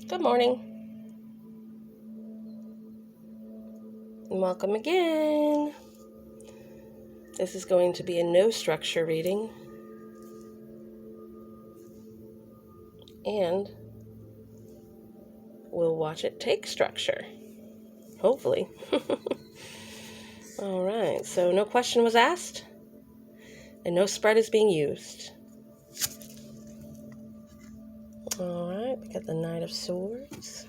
Good morning. Welcome again. This is going to be a no structure reading. And we'll watch it take structure. Hopefully. All right, so no question was asked. And no spread is being used. All right, we got the Knight of Swords.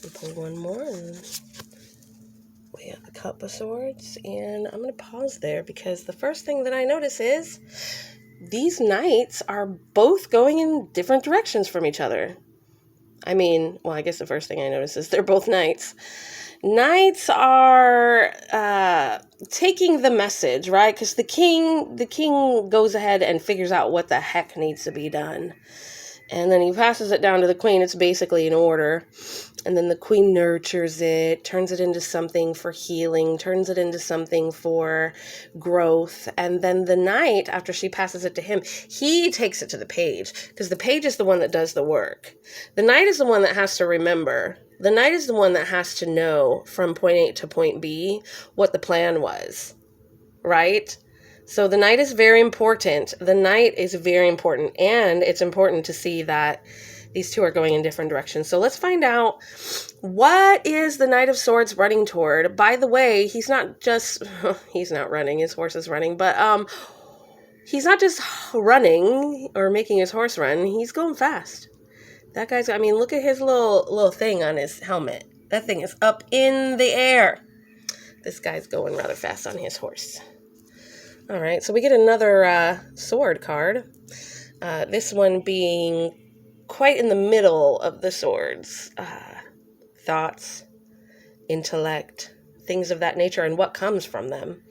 We'll pull one more, and we got the Cup of Swords. And I'm going to pause there because the first thing that I notice is these knights are both going in different directions from each other. I guess the first thing I notice is they're both knights. Knights are taking the message, right? Because the king goes ahead and figures out what the heck needs to be done. And then he passes it down to the queen. It's basically an order. And then the queen nurtures it, turns it into something for healing, turns it into something for growth. And then the knight, after she passes it to him, he takes it to the page, because the page is the one that does the work. The knight is the one that has to remember. The knight is the one that has to know from point A to point B what the plan was, right? So the knight is very important. The knight is very important, and it's important to see that these two are going in different directions. So let's find out, what is the Knight of Swords running toward? By the way, he's not running, his horse is running, but he's not just running or making his horse run, he's going fast. That guy's, look at his little thing on his helmet. That thing is up in the air. This guy's going rather fast on his horse. All right, so we get another sword card. This one being quite in the middle of the swords. Thoughts, intellect, things of that nature, and what comes from them.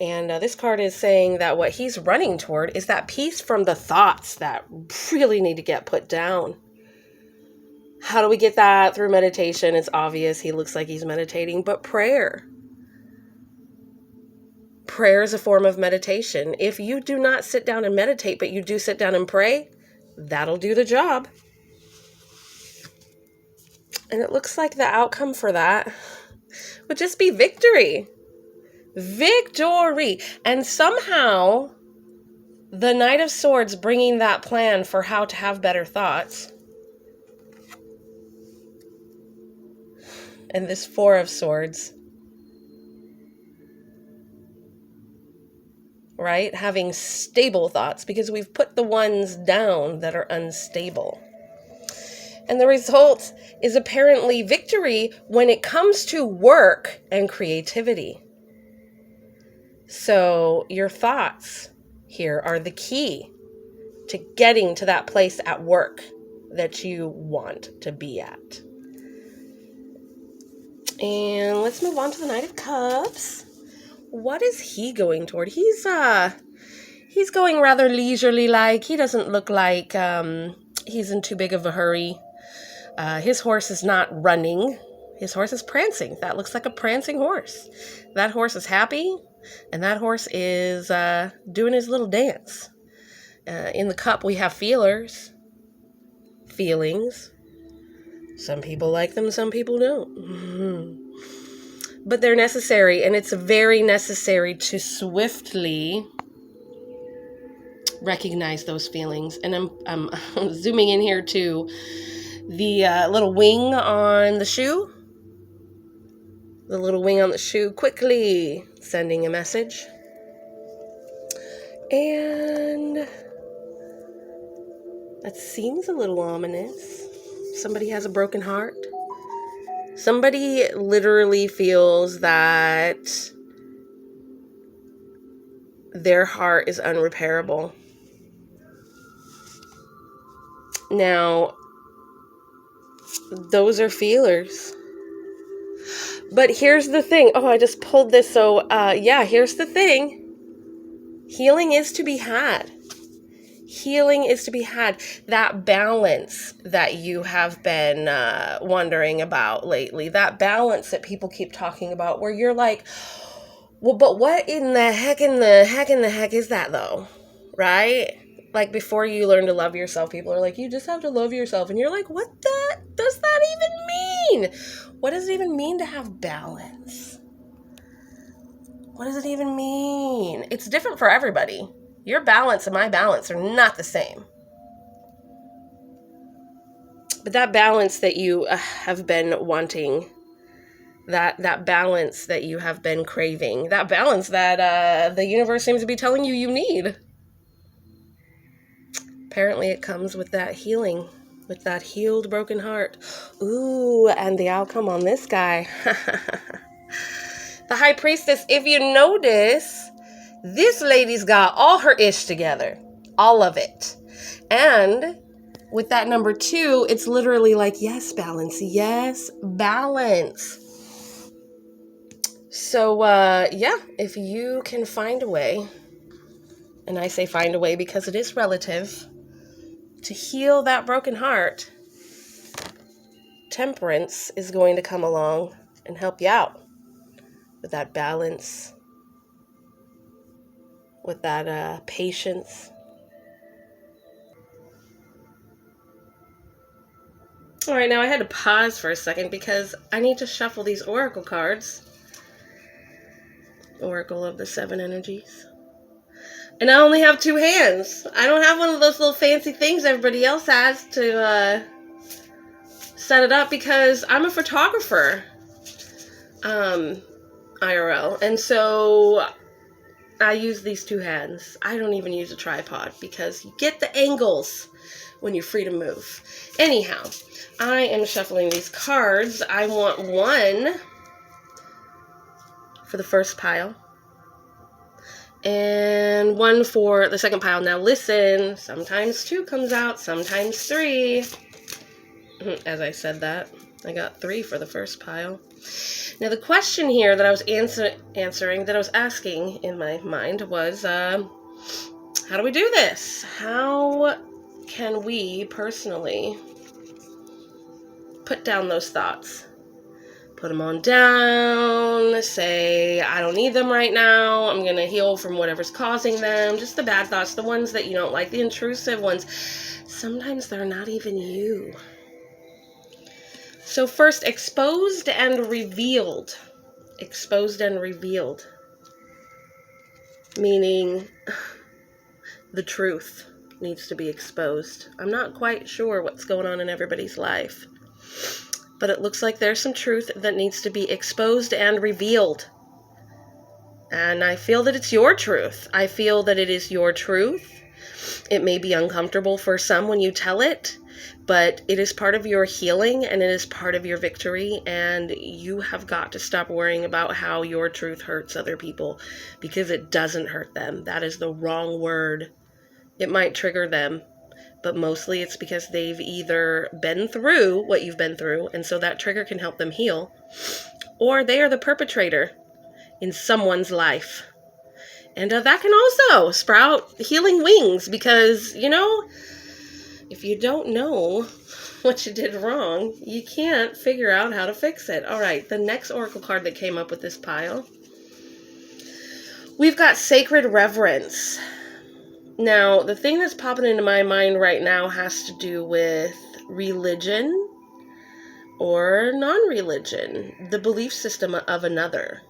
And this card is saying that what he's running toward is that peace from the thoughts that really need to get put down. How do we get that? Through meditation. It's obvious he looks like he's meditating, but prayer. Prayer is a form of meditation. If you do not sit down and meditate, but you do sit down and pray, that'll do the job. And it looks like the outcome for that would just be victory. Victory. And somehow the Knight of Swords bringing that plan for how to have better thoughts. And this Four of Swords. Right? Having stable thoughts, because we've put the ones down that are unstable. And the result is apparently victory when it comes to work and creativity. So your thoughts here are the key to getting to that place at work that you want to be at. And let's move on to the Knight of Cups. What is he going toward? He's going rather leisurely like. He doesn't look like he's in too big of a hurry. His horse is not running. His horse is prancing. That looks like a prancing horse. That horse is happy, and that horse is doing his little dance. In the cup, we have feelings. Some people like them, some people don't. But they're necessary, and it's very necessary to swiftly recognize those feelings. And I'm zooming in here to the little wing on the shoe. The little wing on the shoe quickly sending a message. And that seems a little ominous. Somebody has a broken heart. Somebody literally feels that their heart is unrepairable. Now, those are feelers. But here's the thing. Oh, I just pulled this. So, here's the thing. Healing is to be had. Healing is to be had. That balance that you have been wondering about lately, that balance that people keep talking about, where you're like, well, but what in the heck is that though? Right? like, before you learn to love yourself, people are like, you just have to love yourself. And you're like, what does that even mean? What does it even mean to have balance? What does it even mean? It's different for everybody. Your balance and my balance are not the same. But that balance that you have been wanting, that balance that you have been craving, that balance that the universe seems to be telling you you need, apparently it comes with that healing, with that healed broken heart. Ooh, and the outcome on this guy. The High Priestess, if you notice, this lady's got all her ish together. All of it. And with that number 2, it's literally like, yes, balance. Yes, balance. So, yeah, if you can find a way, and I say find a way because it is relative, to heal that broken heart, Temperance is going to come along and help you out with that balance, with that patience. All right, now I had to pause for a second because I need to shuffle these oracle cards. Oracle of the 7 energies. And I only have 2 hands. I don't have one of those little fancy things everybody else has to set it up because I'm a photographer, IRL. And so I use these 2 hands. I don't even use a tripod because you get the angles when you're free to move. Anyhow, I am shuffling these cards. I want 1 for the first pile and 1 for the second pile. Now listen, sometimes 2 comes out, sometimes 3. As I said that, I got 3 for the first pile. Now the question here that I was answering, that I was asking in my mind was, how do we do this? How can we personally put down those thoughts? Put them on down, say, I don't need them right now. I'm going to heal from whatever's causing them. Just the bad thoughts, the ones that you don't like, the intrusive ones. Sometimes they're not even you. So first, exposed and revealed. Exposed and revealed. Meaning the truth needs to be exposed. I'm not quite sure what's going on in everybody's life, but it looks like there's some truth that needs to be exposed and revealed. And I feel that it's your truth. I feel that it is your truth. It may be uncomfortable for some when you tell it, but it is part of your healing and it is part of your victory. And you have got to stop worrying about how your truth hurts other people, because it doesn't hurt them. That is the wrong word. It might trigger them, but mostly it's because they've either been through what you've been through, and so that trigger can help them heal, or they are the perpetrator in someone's life. And that can also sprout healing wings, because, you know, if you don't know what you did wrong, you can't figure out how to fix it. All right, the next oracle card that came up with this pile, we've got Sacred Reverence. Now, the thing that's popping into my mind right now has to do with religion or non-religion, the belief system of another.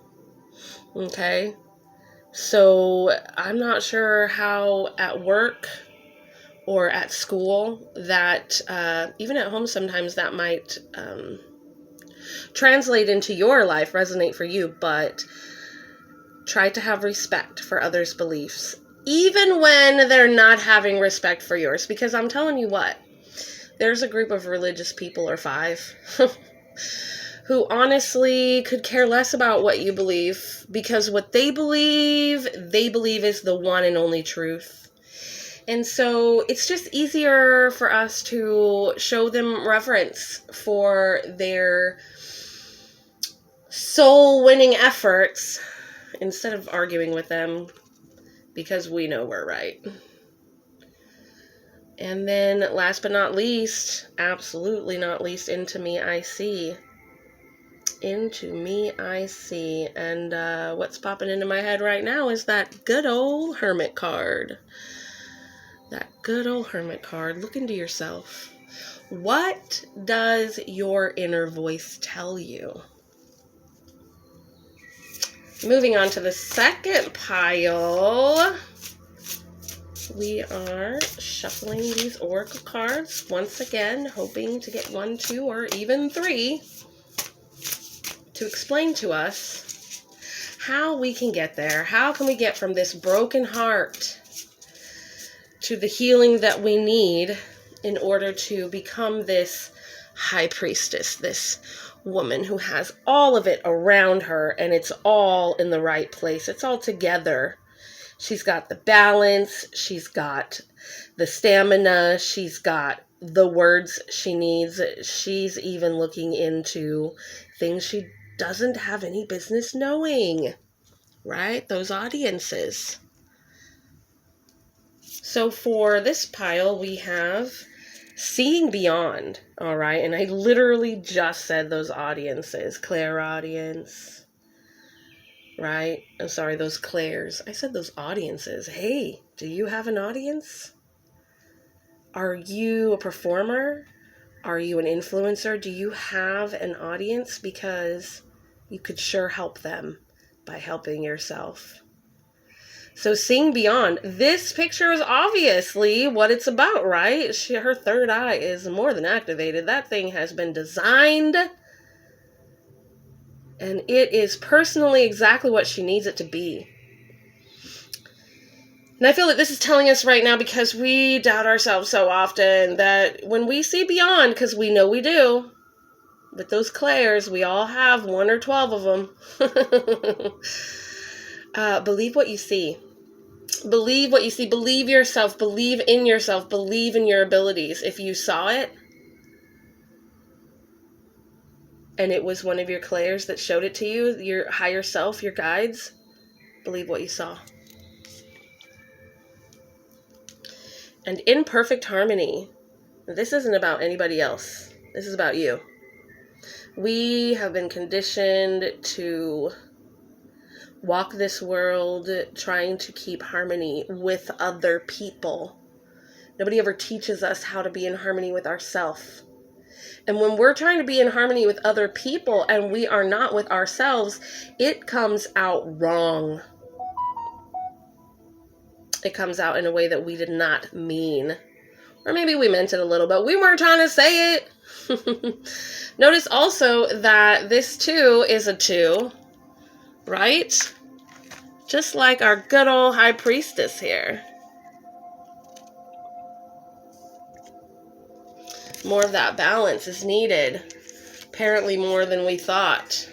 Okay? So, I'm not sure how at work or at school that, even at home sometimes that might translate into your life, resonate for you, but try to have respect for others' beliefs, even when they're not having respect for yours. Because I'm telling you what, there's a group of religious people, or 5, who honestly could care less about what you believe, because what they believe is the one and only truth. And so it's just easier for us to show them reverence for their soul-winning efforts instead of arguing with them, because we know we're right. And then last but not least, absolutely not least, Into Me I See. Into Me I See. And what's popping into my head right now is that good old Hermit card. That good old Hermit card. Look into yourself. What does your inner voice tell you? Moving on to the second pile. We are shuffling these oracle cards once again, hoping to get 1, 2, or even 3 to explain to us how we can get there. How can we get from this broken heart to the healing that we need in order to become this high priestess, this woman who has all of it around her and it's all in the right place. It's all together. She's got the balance, she's got the stamina, she's got the words she needs. She's even looking into things she doesn't have any business knowing, right? Those audiences. So for this pile, we have seeing beyond, all right? And I literally just said those audiences, clairaudience, right? I'm sorry, those clairs. I said those audiences. Hey, do you have an audience? Are you a performer? Are you an influencer? Do you have an audience? Because you could sure help them by helping yourself. So seeing beyond, this picture is obviously what it's about, right? Her third eye is more than activated. That thing has been designed, and it is personally exactly what she needs it to be. And I feel that this is telling us right now, because we doubt ourselves so often, that when we see beyond, because we know we do, with those clairs, we all have 1 or 12 of them. Believe what you see. Believe what you see. Believe yourself. Believe in yourself. Believe in your abilities. If you saw it, and it was one of your clairs that showed it to you, your higher self, your guides, believe what you saw. And in perfect harmony, this isn't about anybody else. This is about you. We have been conditioned to walk this world trying to keep harmony with other people. Nobody ever teaches us how to be in harmony with ourselves. And when we're trying to be in harmony with other people and we are not with ourselves, it comes out wrong. It comes out in a way that we did not mean. Or maybe we meant it a little, but we weren't trying to say it. Notice also that this 2 is a 2, right? Just like our good old high priestess here. More of that balance is needed. Apparently more than we thought.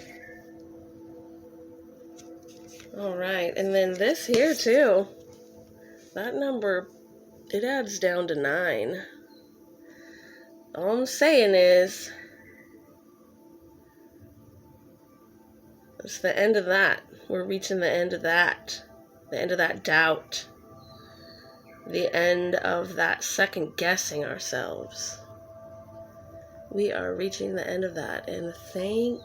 All right, and then this here too. That number, it adds down to 9. All I'm saying is, it's the end of that. We're reaching the end of that. The end of that doubt. The end of that second guessing ourselves. We are reaching the end of that, and thank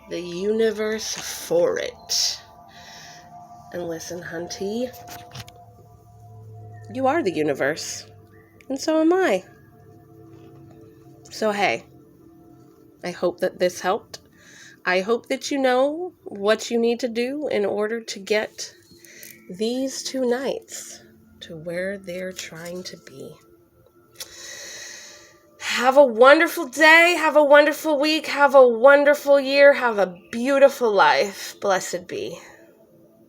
the universe for it. And listen, hunty, you are the universe, and so am I. So hey, I hope that this helped. I hope that you know what you need to do in order to get these 2 knights to where they're trying to be. Have a wonderful day. Have a wonderful week. Have a wonderful year. Have a beautiful life. Blessed be.